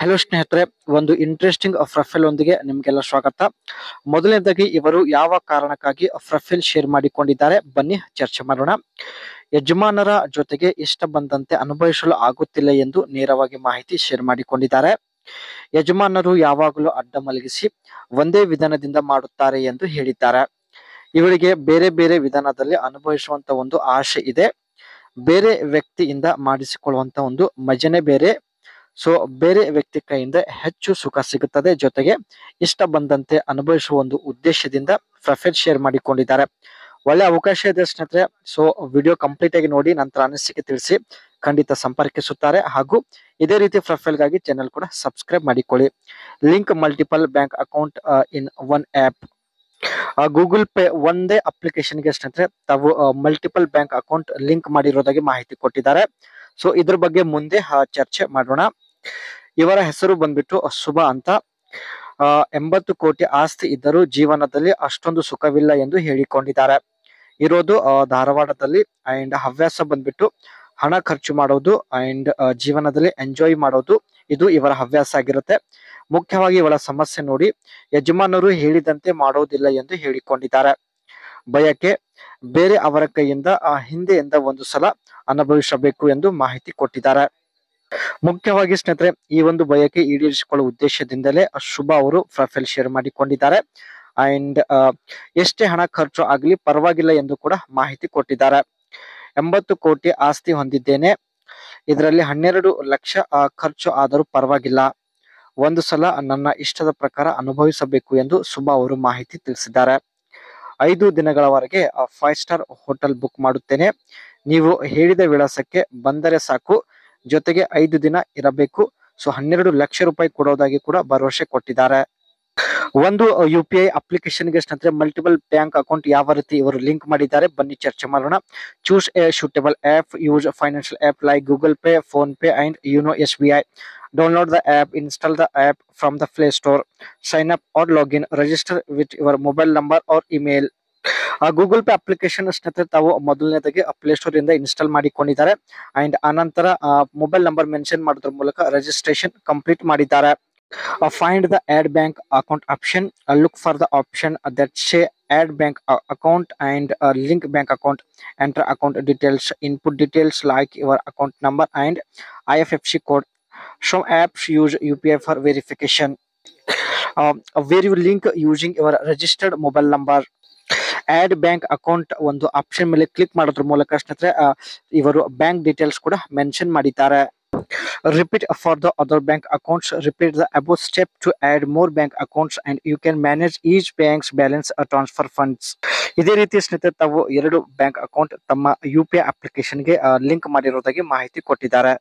Hello ಸ್ನೇಹಿತರೆ, ಒಂದು interesting profile ಒಂದಿಗೆ ನಿಮ್ಗೆಲ್ಲ ಸ್ವಾಗತ. ಮೊದಲನೇದಾಗಿ ಇವರು ಯಾವ ಕಾರಣಕ್ಕಾಗಿ ಪ್ರೊಫೈಲ್ ಶೇರ್ ಮಾಡಿಕೊಂಡಿದ್ದಾರೆ ಬನ್ನಿ ಚರ್ಚೆ ಮಾಡೋಣ. ಯಜಮಾನರ ಜೊತೆಗೆ ಇಷ್ಟ ಬಂದಂತೆ ಅನುಭವಿಸಲು ಆಗುತ್ತಿಲ್ಲ ಎಂದು ನೇರವಾಗಿ ಮಾಹಿತಿ ಶೇರ್ ಮಾಡಿಕೊಂಡಿದ್ದಾರೆ. ಯಜಮಾನರು ಯಾವಾಗಲೂ ಅಡ್ಡ ಮಲಗಿಸಿ ಒಂದೇ ವಿಧಾನದಿಂದ ಮಾಡುತ್ತಾರೆ ಎಂದು ಹೇಳಿದ್ದಾರೆ. ಇವರಿಗೆ ಬೇರೆ ಬೇರೆ ವಿಧಾನದಲ್ಲಿ ಅನುಭವಿಸುವಂತ ಒಂದು ಆಸೆ ಇದೆ. ಬೇರೆ ವ್ಯಕ್ತಿಯಿಂದ ಮಾಡಿಸಿಕೊಳ್ಳುವಂತ ಒಂದು ಮಜನೆ ಬೇರೆ. ಸೊ ಬೇರೆ ವ್ಯಕ್ತಿ ಕೈಯಿಂದ ಹೆಚ್ಚು ಸುಖ ಸಿಗುತ್ತದೆ, ಜೊತೆಗೆ ಇಷ್ಟ ಬಂದಂತೆ ಅನುಭವಿಸುವ ಒಂದು ಉದ್ದೇಶದಿಂದ ಪ್ರೊಫೈಲ್ ಶೇರ್ ಮಾಡಿಕೊಂಡಿದ್ದಾರೆ. ಒಳ್ಳೆ ಅವಕಾಶ ಇದೆ ಸ್ನೇಹಿತರೆ. ಸೊ ವಿಡಿಯೋ ಕಂಪ್ಲೀಟ್ ಆಗಿ ನೋಡಿ, ನಂತರ ಅನಿಸಿಕೆ ತಿಳಿಸಿ. ಖಂಡಿತ ಸಂಪರ್ಕಿಸುತ್ತಾರೆ. ಹಾಗೂ ಇದೇ ರೀತಿ ಪ್ರೊಫೈಲ್ಗಾಗಿ ಚಾನೆಲ್ ಕೂಡ ಸಬ್ಸ್ಕ್ರೈಬ್ ಮಾಡಿಕೊಳ್ಳಿ. Link multiple bank account in one app. Google Pay ಒಂದೇ ಅಪ್ಲಿಕೇಶನ್ಗೆ ಸ್ನೇಹಿತರೆ ತಾವು ಮಲ್ಟಿಪಲ್ ಬ್ಯಾಂಕ್ ಅಕೌಂಟ್ ಲಿಂಕ್ ಮಾಡಿರೋದಾಗಿ ಮಾಹಿತಿ ಕೊಟ್ಟಿದ್ದಾರೆ. ಸೊ ಇದ್ರ ಬಗ್ಗೆ ಮುಂದೆ ಚರ್ಚೆ ಮಾಡೋಣ. ಇವರ ಹೆಸರು ಬಂದ್ಬಿಟ್ಟು ಶುಭ ಅಂತ. 80 ಕೋಟಿ ಆಸ್ತಿ ಇದ್ದರೂ ಜೀವನದಲ್ಲಿ ಅಷ್ಟೊಂದು ಸುಖವಿಲ್ಲ ಎಂದು ಹೇಳಿಕೊಂಡಿದ್ದಾರೆ. ಇರೋದು ಧಾರವಾಡದಲ್ಲಿ. ಅಂಡ್ ಹವ್ಯಾಸ ಬಂದ್ಬಿಟ್ಟು ಹಣ ಖರ್ಚು ಮಾಡೋದು ಅಂಡ್ ಜೀವನದಲ್ಲಿ ಎಂಜಾಯ್ ಮಾಡೋದು, ಇದು ಇವರ ಹವ್ಯಾಸ ಆಗಿರುತ್ತೆ. ಮುಖ್ಯವಾಗಿ ಇವರ ಸಮಸ್ಯೆ ನೋಡಿ, ಯಜಮಾನರು ಹೇಳಿದಂತೆ ಮಾಡೋದಿಲ್ಲ ಎಂದು ಹೇಳಿಕೊಂಡಿದ್ದಾರೆ. ಬಯಕೆ ಬೇರೆ ಅವರ ಕೈಯಿಂದ ಹಿಂದೆಯಿಂದ ಒಂದು ಸಲ ಅನುಭವಿಸಬೇಕು ಎಂದು ಮಾಹಿತಿ ಕೊಟ್ಟಿದ್ದಾರೆ. ಮುಖ್ಯವಾಗಿ ಸ್ನೇಹಿತರೆ, ಈ ಒಂದು ಬಯಕೆ ಈಡೇರಿಸಿಕೊಳ್ಳುವ ಉದ್ದೇಶದಿಂದಲೇ ಶುಭ ಅವರು ಪ್ರೊಫೈಲ್ ಶೇರ್ ಮಾಡಿಕೊಂಡಿದ್ದಾರೆ. ಅಂಡ್ ಎಷ್ಟೇ ಹಣ ಖರ್ಚು ಆಗಲಿ ಪರವಾಗಿಲ್ಲ ಎಂದು ಕೂಡ ಮಾಹಿತಿ ಕೊಟ್ಟಿದ್ದಾರೆ. 80 ಕೋಟಿ ಆಸ್ತಿ ಹೊಂದಿದ್ದೇನೆ, ಇದರಲ್ಲಿ 12 ಲಕ್ಷ ಖರ್ಚು ಆದರೂ ಪರವಾಗಿಲ್ಲ, ಒಂದು ಸಲ ನನ್ನ ಇಷ್ಟದ ಪ್ರಕಾರ ಅನುಭವಿಸಬೇಕು ಎಂದು ಶುಭ ಅವರು ಮಾಹಿತಿ ತಿಳಿಸಿದ್ದಾರೆ. 5 ದಿನಗಳವರೆಗೆ 5 ಸ್ಟಾರ್ ಹೋಟೆಲ್ ಬುಕ್ ಮಾಡುತ್ತೇನೆ, ನೀವು ಹೇಳಿದ ವಿಳಾಸಕ್ಕೆ ಬಂದರೆ ಸಾಕು, ಜೊತೆಗೆ 5 ದಿನ ಇರಬೇಕು. ಸೊ 12 ಲಕ್ಷ ರೂಪಾಯಿ ಕೊಡೋದಾಗಿ ಕೂಡ ಭರವಸೆ ಕೊಟ್ಟಿದ್ದಾರೆ. ಒಂದು UPI ಅಪ್ಲಿಕೇಶನ್ಗೆ ಸ್ನೇಹಿತರೆ ಮಲ್ಟಿಪಲ್ ಬ್ಯಾಂಕ್ ಅಕೌಂಟ್ ಯಾವ ರೀತಿ ಇವರು ಲಿಂಕ್ ಮಾಡಿದ್ದಾರೆ ಬನ್ನಿ ಚರ್ಚೆ ಮಾಡೋಣ. Choose a suitable app, use financial app like Google Pay, PhonePe and YONO SBI. Download the app, install the app from the Play Store, sign up or login, register with your mobile number or email. Google pay application ಸ್ನೇಹಿತರೆ ತಾವು ಮೊದಲನೇದಾಗಿ play store ಇಂದ install ಮಾಡಿಕೊಂಡಿದ್ದಾರೆ. And ಆನಂತರ mobile number mention ಮಾಡೋದ್ರ ಮೂಲಕ registration complete ಮಾಡಿದ್ದಾರೆ. Find the add bank account option. Look for the option that say add bank account and link bank account. Enter account details. Input details like your account number and IFSC code. Some apps use UPI for verification. Where you link using your registered mobile number. Add bank account ಒಂದು option ಮೇಲೆ click ಮಾಡೋದ್ರ ಮೂಲಕ ಸ್ನೇಹಿತರೆ ಇವರು bank details ಕೂಡ mention ಮಾಡಿದ್ದಾರೆ. Repeat for the other bank accounts. Repeat the above step to add more bank accounts and you can manage each bank's balance transfer funds. ಇದೇ ರೀತಿ ಸ್ನೇಹಿತರೆ ತಾವು 2 ಬ್ಯಾಂಕ್ ಅಕೌಂಟ್ ತಮ್ಮ UPI ಅಪ್ಲಿಕೇಶನ್ಗೆ ಲಿಂಕ್ ಮಾಡಿರೋದಾಗಿ ಮಾಹಿತಿ ಕೊಟ್ಟಿದ್ದಾರೆ.